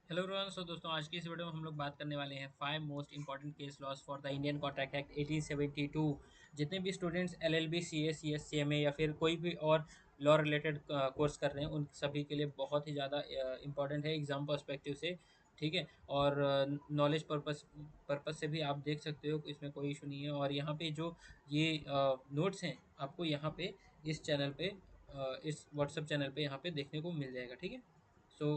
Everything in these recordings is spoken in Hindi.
Hello everyone. सो दोस्तों, आज की इस वीडियो में हम लोग बात करने वाले हैं 5 most important case laws for the Indian contract act 1872। जितने भी students LLB, CA, CS, CMA या फिर कोई भी और लॉ रिलेटेड कोर्स कर रहे हैं, उन सभी के लिए बहुत ही ज़्यादा इंपॉर्टेंट है एग्जाम पर्सपेक्टिव से। ठीक है। और नॉलेज पर्पस से भी आप देख सकते हो, इसमें कोई इशू नहीं है। और यहाँ पे जो ये नोट्स हैं, आपको यहाँ पे इस चैनल पे इस व्हाट्सएप चैनल पे यहाँ पे देखने को मिल जाएगा। ठीक है। सो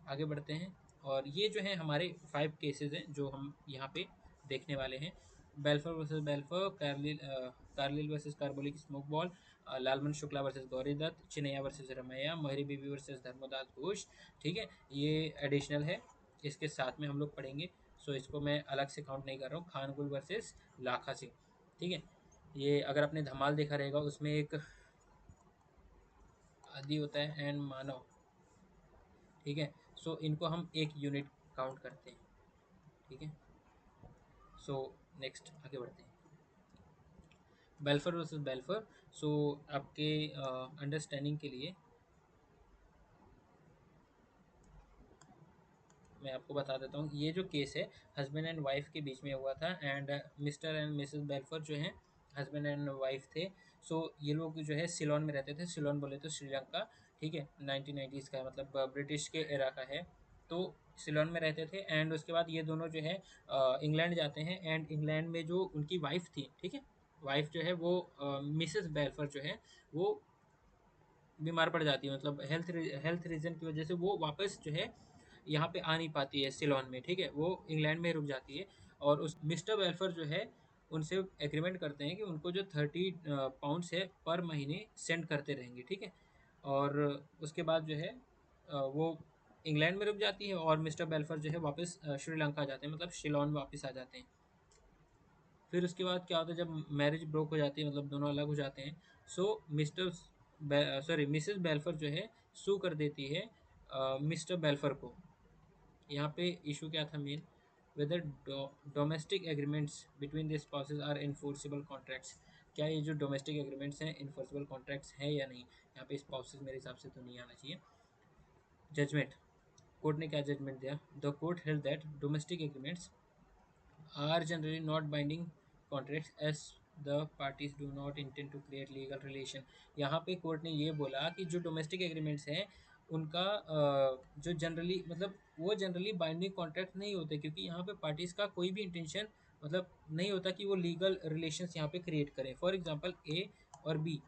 आगे बढ़ते हैं। और ये जो है हमारे 5 केसेस हैं जो हम यहाँ पे देखने वाले हैं। Balfour versus Balfour, Carlill versus Carbolic smoke ball, Lalman Shukla versus Gauri Dutt, Chinnaiya versus Ramaiya, Mohori Bibi versus Dharmdas Ghosh. ठीक है। ये एडिशनल है, इसके साथ में हम लोग पढ़ेंगे। सो इसको मैं अलग से काउंट नहीं कर रहा हूँ। खानगुल वर्सेस लाखा सिंह। ठीक है। ये अगर आपने धमाल देखा रहेगा, उसमें एक आदि होता है एंड मानव। ठीक है। सो इनको हम एक यूनिट काउंट करते हैं। ठीक है। सो नेक्स्ट आगे बढ़ते हैं। बेल्फर वर्सेस बेल्फर। सो आपके अंडरस्टैंडिंग के लिए मैं आपको बता देता हूँ। ये जो केस है हस्बैंड एंड वाइफ के बीच में हुआ था, एंड मिस्टर एंड मिसेस बेल्फर जो हैं हस्बैंड एंड वाइफ थे। सो ये लोग जो है सिलोन में रहते थे। सिलोन बोले तो श्रीलंका। ठीक है। 1990s का है, मतलब ब्रिटिश के एरा का है। तो सिलोन में रहते थे, एंड उसके बाद ये दोनों जो है इंग्लैंड जाते हैं। एंड इंग्लैंड में जो उनकी वाइफ थी, ठीक है, वाइफ जो है वो मिसेस बेल्फर जो है वो बीमार पड़ जाती है, मतलब हेल्थ रीज़न की वजह से वो वापस जो है यहाँ पे आ नहीं पाती है सिलोन में। ठीक है। वो इंग्लैंड में रुक जाती है। और उस मिस्टर वेल्फर जो है उनसे एग्रीमेंट करते हैं कि उनको जो 30 पाउंड्स है पर महीने सेंड करते रहेंगे। ठीक है। और उसके बाद जो है वो इंग्लैंड में रुक जाती है, और मिस्टर बेल्फर जो है वापस श्रीलंका जाते हैं, मतलब शिलोन वापस आ जाते हैं। फिर उसके बाद क्या होता है, जब मैरिज ब्रोक हो जाती है, मतलब दोनों अलग हो जाते हैं। सो मिस्टर मिसेस बेल्फर जो है सू कर देती है मिस्टर बेल्फर को। यहाँ पे इशू क्या था main, whether domestic agreements between the spouses are enforceable contracts. क्या ये जो डोमेस्टिक एग्रीमेंट्स हैं इन्फोर्सिबल कॉन्ट्रैक्ट्स हैं या नहीं। यहाँ पे स्पाउसेस मेरे हिसाब से तो नहीं आना चाहिए। जजमेंट, कोर्ट ने क्या जजमेंट दिया। The court held that domestic agreements are generally not binding contracts as the parties do not intend to create legal relation। यहाँ पे कोर्ट ने ये बोला कि जो डोमेस्टिक एग्रीमेंट्स हैं उनका जो जनरली, मतलब वो जनरली बाइंडिंग कॉन्ट्रैक्ट नहीं होते, क्योंकि यहाँ पे पार्टीज का कोई भी इंटेंशन मतलब नहीं होता कि वो लीगल रिलेशंस यहाँ पे क्रिएट करें। फॉर एग्जांपल ए और बी,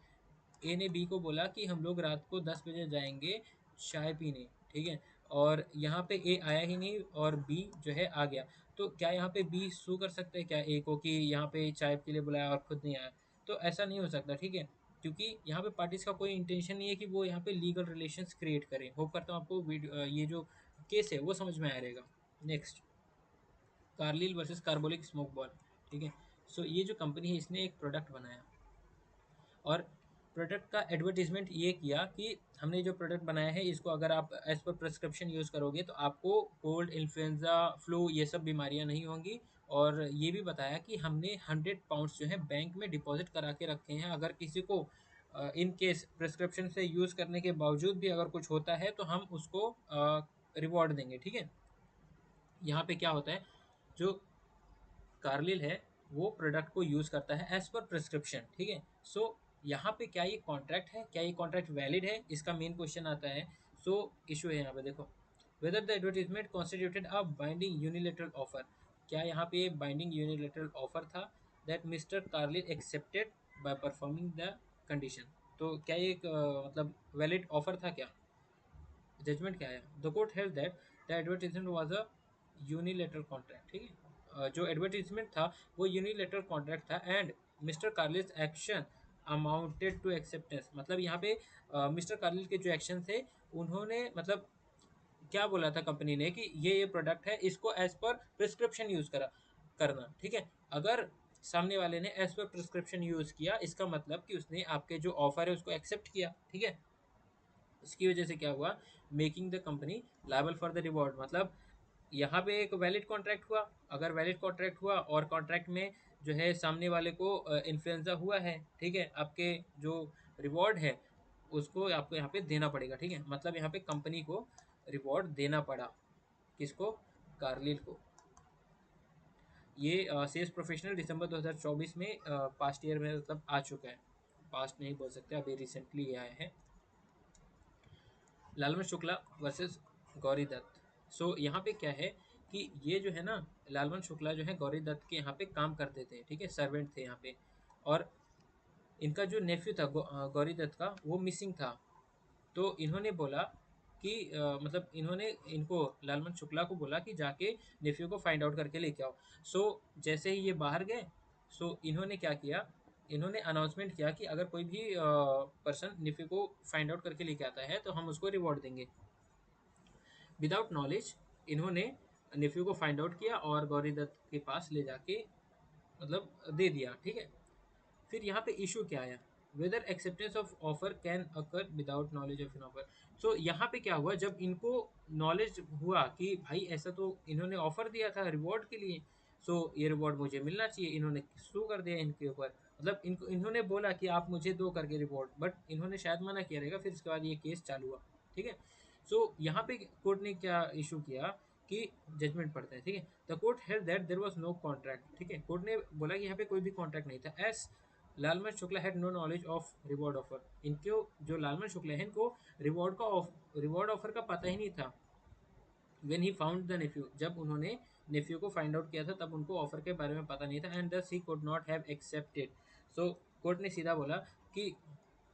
ए ने बी को बोला कि हम लोग रात को 10 बजे जाएंगे चाय पीने। ठीक है। और यहाँ पे ए आया ही नहीं और बी जो है आ गया। तो क्या यहाँ पे बी सू कर सकते हैं क्या ए को कि यहाँ पे चाय के लिए बुलाया और खुद नहीं आया। तो ऐसा नहीं हो सकता। ठीक है। क्योंकि यहाँ पे पार्टीज का कोई इंटेंशन नहीं है कि वो यहाँ पे लीगल रिलेशंस क्रिएट करें। होप करता हूँ आपको ये जो केस है वो समझ में आ रहेगा। Next, Carlill versus Carbolic smoke ball. ठीक है। सो ये जो कंपनी है इसने एक प्रोडक्ट बनाया, और प्रोडक्ट का एडवर्टीजमेंट ये किया कि हमने जो प्रोडक्ट बनाया है इसको अगर आप एज पर प्रिस्क्रिप्शन यूज़ करोगे तो आपको कोल्ड, इन्फ्लुएंजा, फ्लू ये सब बीमारियां नहीं होंगी। और ये भी बताया कि हमने 100 पाउंड्स जो है बैंक में डिपॉजिट करा के रखे हैं। अगर किसी को इन केस प्रिस्क्रिप्शन से यूज़ करने के बावजूद भी अगर कुछ होता है तो हम उसको रिवॉर्ड देंगे। ठीक है। यहाँ पे क्या होता है, जो कार्लिल है वो प्रोडक्ट को यूज करता है एज पर प्रिस्क्रिप्शन। ठीक है। सो यहाँ पे क्या ये कॉन्ट्रैक्ट है, क्या ये कॉन्ट्रैक्ट वैलिड है, इसका मेन क्वेश्चन आता है। सो इशू है यहाँ पे, देखो, whether the advertisement constituted a binding unilateral offer. क्या यहाँ पे बाइंडिंग यूनिलेटरल ऑफर था that mister Carlill accepted by performing the condition. तो क्या ये एक मतलब वैलिड ऑफर था क्या। जजमेंट क्या है, the court held that the advertisement was a unilateral contract. ठीक है। जो एडवर्टीजमेंट था वो यूनिलेटरल कॉन्ट्रैक्ट था, and mister Carlill's action amounted to acceptance. मतलब यहाँ पे मिस्टर कार्लिल के जो एक्शन थे उन्होंने मतलब क्या बोला था कंपनी ने कि ये प्रोडक्ट है, इसको एज पर प्रिस्क्रिप्शन यूज करा करना। ठीक है। अगर सामने वाले ने एज पर प्रिस्क्रिप्शन यूज किया, इसका मतलब कि उसने आपके जो ऑफर है उसको एक्सेप्ट किया। ठीक है। इसकी वजह से क्या हुआ, making the company liable for the reward. मतलब यहाँ पे एक वैलिड कॉन्ट्रैक्ट हुआ। अगर वैलिड कॉन्ट्रैक्ट हुआ और कॉन्ट्रैक्ट में जो है सामने वाले को इन्फ्लुएंजा हुआ है, ठीक है, आपके जो रिवॉर्ड है उसको आपको यहाँ पे देना पड़ेगा। ठीक है। मतलब यहाँ पे कंपनी को रिवॉर्ड देना पड़ा, किसको? कार्लिल को। ये सेल्स प्रोफेशनल दिसंबर 2024 में पास्ट ईयर में मतलब आ चुका है, पास्ट नहीं बोल सकते, अभी रिसेंटली ये आया है। लालमन शुक्ला वर्सेस गौरी दत्त। सो यहाँ पे क्या है कि ये जो है ना, लालमन शुक्ला जो है गौरी दत्त के यहाँ पे काम करते थे, ठीक है, सर्वेंट थे यहाँ पे। और इनका जो नेफ्यू था गौरी दत्त का, वो मिसिंग था। तो इन्होंने बोला कि मतलब इन्होंने इनको लालमन शुक्ला को बोला कि जाके नेफ्यू को फाइंड आउट करके लेके आओ। सो जैसे ही ये बाहर गए, सो इन्होंने क्या किया, इन्होंने अनाउंसमेंट किया कि अगर कोई भी पर्सन नेफ्यू को फाइंड आउट करके लेके आता है तो हम उसको रिवॉर्ड देंगे। विदाउट नॉलेज इन्होंने नेफ्यू को फाइंड आउट किया और गौरी दत्त के पास ले जाके मतलब दे दिया, ठीक है। फिर यहाँ पे इशू क्या आया, whether acceptance of offer can occur without knowledge of an offer. So यहाँ पे क्या हुआ, जब इनको नॉलेज हुआ कि भाई ऐसा तो इन्होंने ऑफर दिया था रिवॉर्ड के लिए, सो ये रिवॉर्ड मुझे मिलना चाहिए, इन्होंने सू कर दिया इनके ऊपर। मतलब इनको इन्होंने बोला कि आप मुझे दो करके रिवॉर्ड, बट इन्होंने शायद मना किया रहेगा, फिर उसके बाद ये केस चालू हुआ, ठीक है। सो यहाँ पे कोर्ट ने क्या इशू किया कि जजमेंट पड़ता है, ठीक है। The court held that there was no contract, ठीक है, कोर्ट ने बोला कि यहाँ पे कोई भी कॉन्ट्रैक्ट नहीं था। As Lalman Shukla had no knowledge of reward offer, इनको जो लालमन शुक्ला है इनको रिवॉर्ड ऑफर का पता ही नहीं था। When he found the nephew, जब उन्होंने नेफ्यू को फाइंड आउट किया था तब उनको ऑफर के बारे में पता नहीं था, एंड दस he could not have accepted. So court ने सीधा बोला कि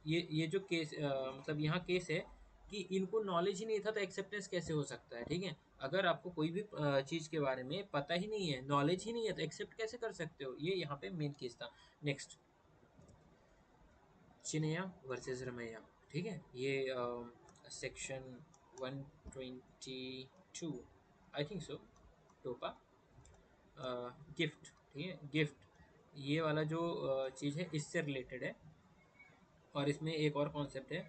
ये जो केस मतलब यहाँ केस है कि इनको नॉलेज ही नहीं था तो एक्सेप्टेंस कैसे हो सकता है, ठीक है। अगर आपको कोई भी चीज़ के बारे में पता ही नहीं है, नॉलेज ही नहीं है, तो एक्सेप्ट कैसे कर सकते हो, ये यहाँ पे मेन केस था। नेक्स्ट, चिनैया वर्सेस रमैया, ठीक है। ये सेक्शन 122 आई थिंक सो, टोपा गिफ्ट, ठीक है, गिफ्ट, ये वाला जो चीज़ है इससे रिलेटेड है। और इसमें एक और कॉन्सेप्ट है,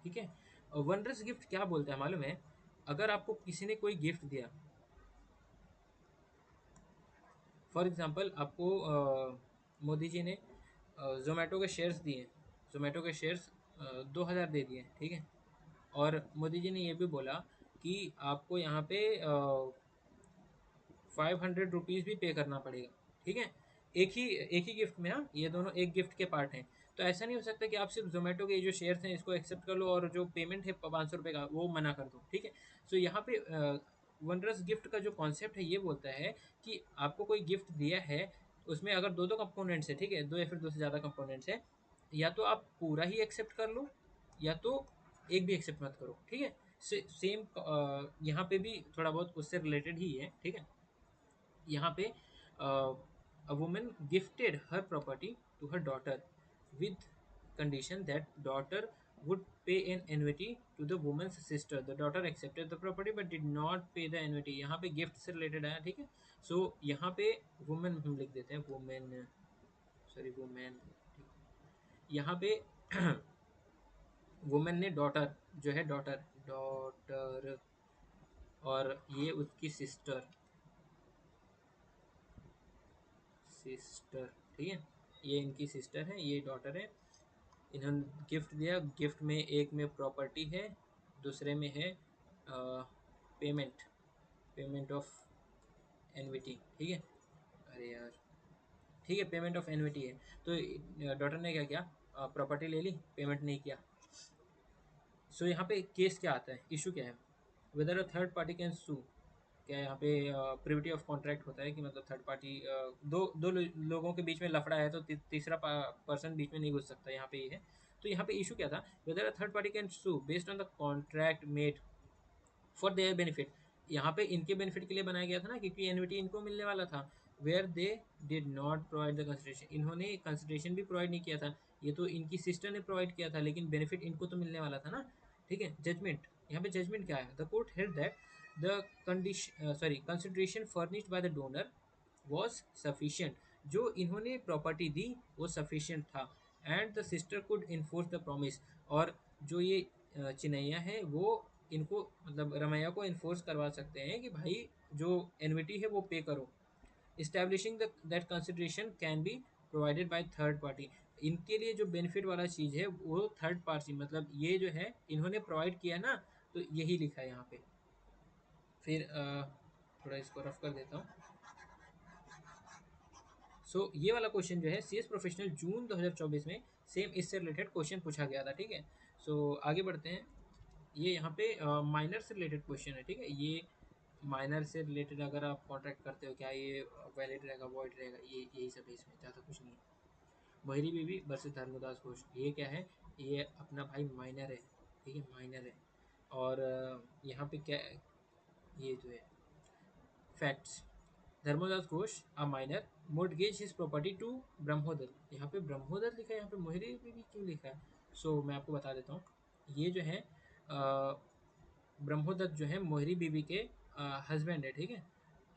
ठीक है। वनरस गिफ्ट क्या बोलता है मालूम है, अगर आपको किसी ने कोई गिफ्ट दिया, फॉर एग्जांपल आपको मोदी जी ने जोमेटो के शेयर्स दिए, जोमेटो के शेयर्स 2000 दे दिए, ठीक है। और मोदी जी ने ये भी बोला कि आपको यहाँ पे 500 रुपीज़ भी पे करना पड़ेगा, ठीक है। एक ही गिफ्ट में, हाँ, ये दोनों एक गिफ्ट के पार्ट हैं। तो ऐसा नहीं हो सकता कि आप सिर्फ जोमेटो के जो शेयर्स हैं इसको एक्सेप्ट कर लो और जो पेमेंट है 500 रुपये का वो मना कर दो, ठीक है। सो यहाँ पे वनरस गिफ्ट का जो कॉन्सेप्ट है ये बोलता है कि आपको कोई गिफ्ट दिया है, उसमें अगर दो दो कंपोनेंट्स है, ठीक है, दो या फिर दो से ज़्यादा कंपोनेंट्स है, या तो आप पूरा ही एक्सेप्ट कर लो या तो एक भी एक्सेप्ट मत करो, ठीक है। सेम यहाँ पे भी थोड़ा बहुत उससे रिलेटेड ही है, ठीक है। यहाँ पे a woman gifted her property to her daughter with condition that daughter would pay an annuity to the woman's sister. The daughter accepted the property but did not pay the annuity. यहाँ पे गिफ्ट से रिलेटेड आया, ठीक है। सो यहाँ पे वुमेन हम लिख देते हैं, वुमेन, सॉरी वुमेन, यहाँ पे वुमेन ने डॉटर, जो है डॉटर, डॉटर, और ये उसकी सिस्टर, सिस्टर, ठीक है, ये इनकी सिस्टर है, ये डॉटर है। इन्होंने गिफ्ट दिया, गिफ्ट में एक में प्रॉपर्टी है, दूसरे में है पेमेंट, पेमेंट ऑफ एनविटी, ठीक है। अरे यार, ठीक है, पेमेंट ऑफ एनविटी है। तो डॉटर ने क्या किया, प्रॉपर्टी ले ली, पेमेंट नहीं किया। सो यहाँ पे केस क्या आता है, इशू क्या है, whether a third party can sue. क्या यहाँ पे प्रिविटी ऑफ कॉन्ट्रैक्ट होता है कि मतलब थर्ड पार्टी, लोगों के बीच में लफड़ा है तो तीसरा पर्सन बीच में नहीं घुस सकता, यहाँ पे ये है। तो यहाँ पे इशू क्या था, whether a third party can sue based on the contract made for their benefit. यहाँ पे इनके बेनिफिट के लिए बनाया गया था ना, क्योंकि एनविटी इनको मिलने वाला था। Where they did not provide the consideration, इन्होंने कंसिडरेशन भी प्रोवाइड नहीं किया था, ये तो इनकी सिस्टर ने प्रोवाइड किया था, लेकिन बेनिफिट इनको तो मिलने वाला था ना, ठीक है। जजमेंट, यहाँ पे जजमेंट क्या है, the court held that the condition sorry consideration furnished by the donor was sufficient, जो इन्होंने प्रॉपर्टी दी वो सफिशियंट था, and the sister could enforce the promise, और जो ये चिन्हैया है वो इनको मतलब रमैया को इन्फोर्स करवा सकते हैं कि भाई जो एनविटी है वो पे करो। Establishing that consideration can be provided by third party, इनके लिए जो बेनिफिट वाला चीज़ है वो थर्ड पार्टी, मतलब ये जो है इन्होंने प्रोवाइड किया ना, तो यही लिखा है यहाँ पे। फिर थोड़ा इसको रफ कर देता हूँ। ये वाला क्वेश्चन जो है सीएस प्रोफेशनल जून 2024 में सेम इससे रिलेटेड क्वेश्चन पूछा गया था, ठीक है। आगे बढ़ते हैं। ये यहाँ पे माइनर से रिलेटेड क्वेश्चन है, ठीक है। ये माइनर से रिलेटेड अगर आप कॉन्ट्रैक्ट करते हो, क्या ये वैलिड रहेगा, वॉइड रहेगा, ये यही सब है, इसमें ज़्यादा कुछ नहीं है। मोहिनी बीबी वर्सेस धर्मदास घोष, ये क्या है, ये अपना भाई माइनर है, ठीक है, माइनर है। और यहाँ पे क्या, ये जो है facts, Dharmodas Ghosh a minor mortgage his property to Brahmodutt. यहाँ पे ब्रह्मोदत्त लिखा है, यहाँ पे मोहिनी बीबी क्यों लिखा है? मैं आपको बता देता हूँ। ये जो है ब्रह्मोदत्त जो है मोहिनी बीबी के हस्बैंड है, ठीक है,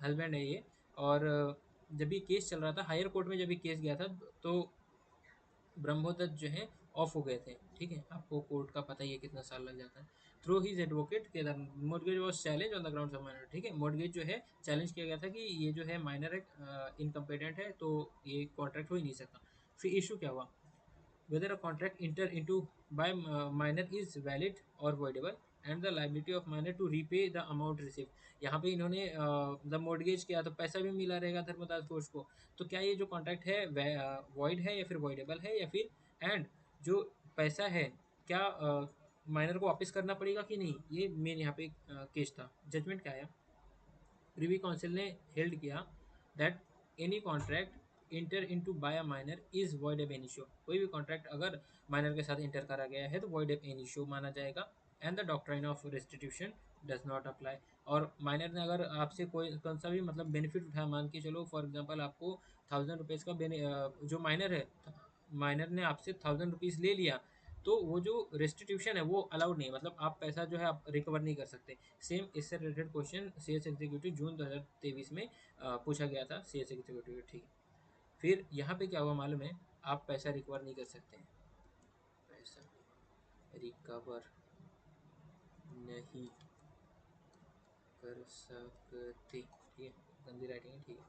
हस्बैंड है ये। और जब ये केस चल रहा था हायर कोर्ट में, जब ये केस गया था, तो ब्रह्मोदत्त जो है ऑफ हो गए थे, ठीक है। आपको कोर्ट का पता ही है कितना साल लग जाता है। Through his advocate Kedar mortgage was challenge on the ground of minor, ठीक है। मोर्टगेज जो है चैलेंज किया गया था कि ये जो है माइनर है, इनकम्पिटेंट है, तो ये कॉन्ट्रैक्ट हो ही नहीं सकता। फिर इशू क्या हुआ, whether a contract entered into by minor is valid or voidable and the liability of minor to repay the amount received। यहाँ पे इन्होंने द मोर्टगेज किया तो पैसा भी मिला रहेगा धर्मदास घोष को, तो क्या ये जो कॉन्ट्रैक्ट है वॉइड है या फिर वॉइडेबल है, या फिर एंड जो पैसा है क्या माइनर को वापस करना पड़ेगा कि नहीं, ये मेन यहाँ पे केस था। जजमेंट क्या है, प्रीवी काउंसिल ने हेल्ड किया that any contract enter into by a minor is void ab initio. कोई भी कॉन्ट्रैक्ट अगर माइनर के साथ इंटर करा गया है तो वॉइड एब एनिशियो माना जाएगा। And the doctrine of restitution does not apply. और माइनर ने अगर आपसे कोई कौन सा भी मतलब बेनिफिट उठाया, मान के चलो फॉर एग्जांपल आपको 1000 रुपीज़ का जो माइनर है, माइनर ने आपसे 1000 रुपीज़ ले लिया, तो वो जो रेस्टिट्यूशन है वो अलाउड नहीं है, मतलब आप पैसा जो है आप रिकवर नहीं कर सकते। सेम इससे related question C S executive June 2023 में पूछा गया था, सी एस एग्जीक्यूटिव, ठीक है। फिर यहाँ पे क्या हुआ मालूम है, आप पैसा रिकवर नहीं कर सकते हैं, पैसा रिकवर नहीं कर सकते, ठीक है, गंदी राइटिंग है, ठीक है।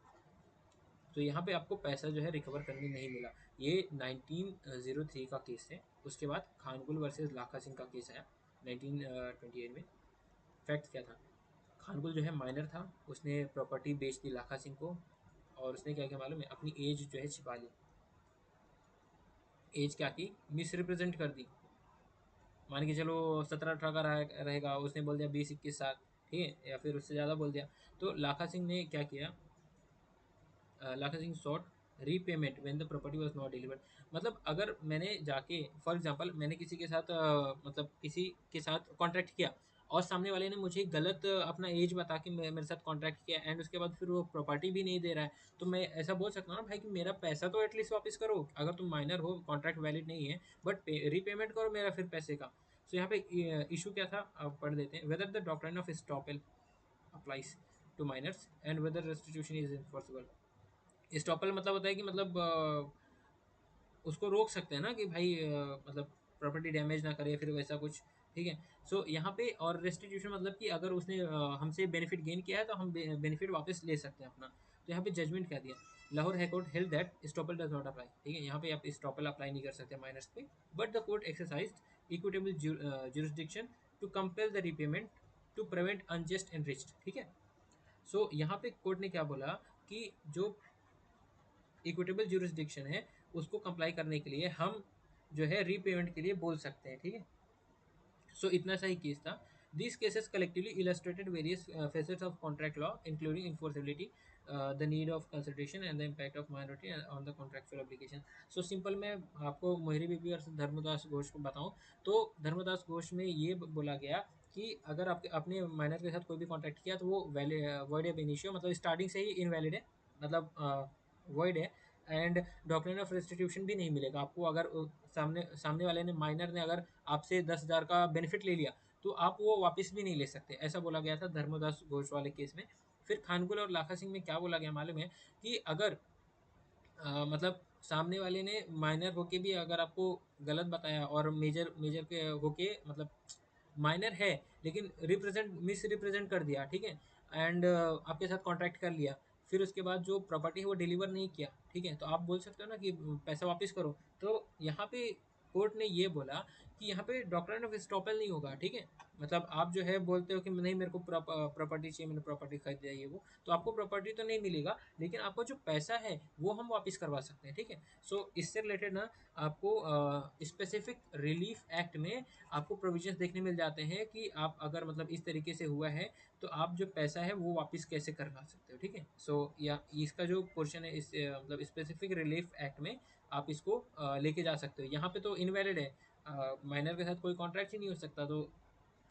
तो यहाँ पे आपको पैसा जो है रिकवर करने नहीं मिला। ये 1903 का केस है। उसके बाद खानकुल वर्सेस लाखा सिंह का केस आया 1928 में। फैक्ट क्या था, खानकुल जो है माइनर था, उसने प्रॉपर्टी बेच दी लाखा सिंह को, और उसने क्या किया मालूम है, अपनी एज जो है छिपा ली। एज क्या की, मिस रिप्रेजेंट कर दी। मान के चलो 17-18 का रहेगा, उसने बोल दिया 20-21 साल, ठीक है, या फिर उससे ज़्यादा बोल दिया। तो लाखा सिंह ने क्या किया, Lakha Singh sought repayment when the property was not delivered. मतलब अगर मैंने जाके फॉर एग्जांपल मैंने किसी के साथ मतलब किसी के साथ कॉन्ट्रैक्ट किया, और सामने वाले ने मुझे गलत अपना एज बता के मेरे साथ कॉन्ट्रैक्ट किया, एंड उसके बाद फिर वो प्रॉपर्टी भी नहीं दे रहा है, तो मैं ऐसा बोल सकता हूँ ना भाई कि मेरा पैसा तो एटलीस्ट वापस करो, अगर तुम माइनर हो, कॉन्ट्रैक्ट वैलिड नहीं है, बट रीपेमेंट करो मेरा फिर पैसे का। यहाँ पे इशू क्या था, आप पढ़ देते हैं। Whether the doctrine of estoppel applies to minors and whether restitution is enforceable. Estoppel मतलब होता है कि मतलब उसको रोक सकते हैं ना कि भाई मतलब प्रॉपर्टी डैमेज ना करे, फिर वैसा कुछ, ठीक है। यहाँ पे और रेस्टिट्यूशन मतलब कि अगर उसने हमसे बेनिफिट गेन किया है तो हम बेनिफिट वापस ले सकते हैं अपना। तो यहाँ पे जजमेंट क्या दिया, Lahore high court held that estoppel does not apply, ठीक है। यहाँ पे आप स्टॉपल अप्लाई नहीं कर सकते माइनर्स पे, but the court exercise equitable jurisdiction to compel the repayment to prevent unjust enriched, ठीक है। यहाँ पे कोर्ट ने क्या बोला कि जो इक्विटेबल जुरिस्डिक्शन है उसको कंप्लाई करने के लिए हम जो है रीपेमेंट के लिए बोल सकते हैं, ठीक है। इतना सा ही केस था। These cases collectively illustrated various facets of contract law, including enforceability, the need of consultation, and the impact of minority on the contractual obligation. Simple मैं आपको मोहरी बीबी और धर्मदास घोष को बताऊं, तो धर्मदास घोष में ये बोला गया कि अगर आपके अपने माइनर के साथ कोई भी कॉन्ट्रैक्ट किया तो वो वॉइड एब इनिशियो, मतलब स्टार्टिंग से ही इनवैलिड है, मतलब वॉइड है। एंड डॉक्ट्रिन ऑफ रेस्टिट्यूशन भी नहीं मिलेगा आपको, अगर सामने सामने वाले ने माइनर ने अगर आपसे 10,000 का बेनिफिट ले लिया तो आप वो वापस भी नहीं ले सकते, ऐसा बोला गया था धर्मदास घोष वाले केस में। फिर खानकुल और लाखा सिंह में क्या बोला गया मालूम है, कि अगर मतलब सामने वाले ने माइनर होके भी अगर आपको गलत बताया, और मेजर मेजर के होके मतलब माइनर है लेकिन मिस रिप्रेजेंट कर दिया, ठीक है, एंड आपके साथ कॉन्ट्रैक्ट कर लिया, फिर उसके बाद जो प्रॉपर्टी है वो डिलीवर नहीं किया, ठीक है, तो आप बोल सकते हो ना कि पैसा वापस करो। तो यहाँ पे कोर्ट ने ये बोला कि यहाँ पे डॉक्ट्राइन ऑफ एस्टॉपेल नहीं होगा, ठीक है? मतलब आप जो है बोलते हो कि नहीं मेरे को प्रॉपर्टी चाहिए, मैंने प्रॉपर्टी खरीद लिया ये वो, तो आपको प्रॉपर्टी तो नहीं मिलेगा, लेकिन आपको जो पैसा है वो हम वापस करवा सकते हैं, ठीक है? सो इससे रिलेटेड ना आपको स्पेसिफिक रिलीफ एक्ट में आपको प्रोविजंस देखने मिल जाते हैं कि आप अगर मतलब इस तरीके से हुआ है तो आप जो पैसा है वो वापस कैसे करवा सकते हो, ठीक है? सो या इसका जो पोर्शन है इस मतलब स्पेसिफिक रिलीफ एक्ट में आप इसको लेके जा सकते हो। यहाँ पे तो इनवैलिड है, माइनर के साथ कोई कॉन्ट्रैक्ट ही नहीं हो सकता, तो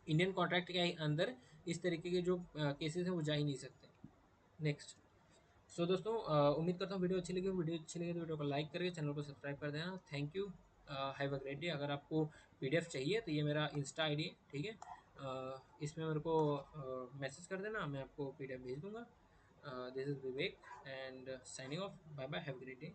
इंडियन कॉन्ट्रैक्ट के अंदर इस तरीके के जो केसेस हैं वो जा ही नहीं सकते। नेक्स्ट। सो दोस्तों उम्मीद करता हूँ वीडियो अच्छी लगी तो वीडियो को लाइक करके चैनल को सब्सक्राइब कर देना। Thank you, have a great day. अगर आपको पीडीएफ चाहिए तो ये मेरा इंस्टा आईडी है, ठीक है? इसमें मेरे को मैसेज कर देना, मैं आपको पीडीएफ भेज दूंगा। This is Vivek and signing off, bye bye, have a great day.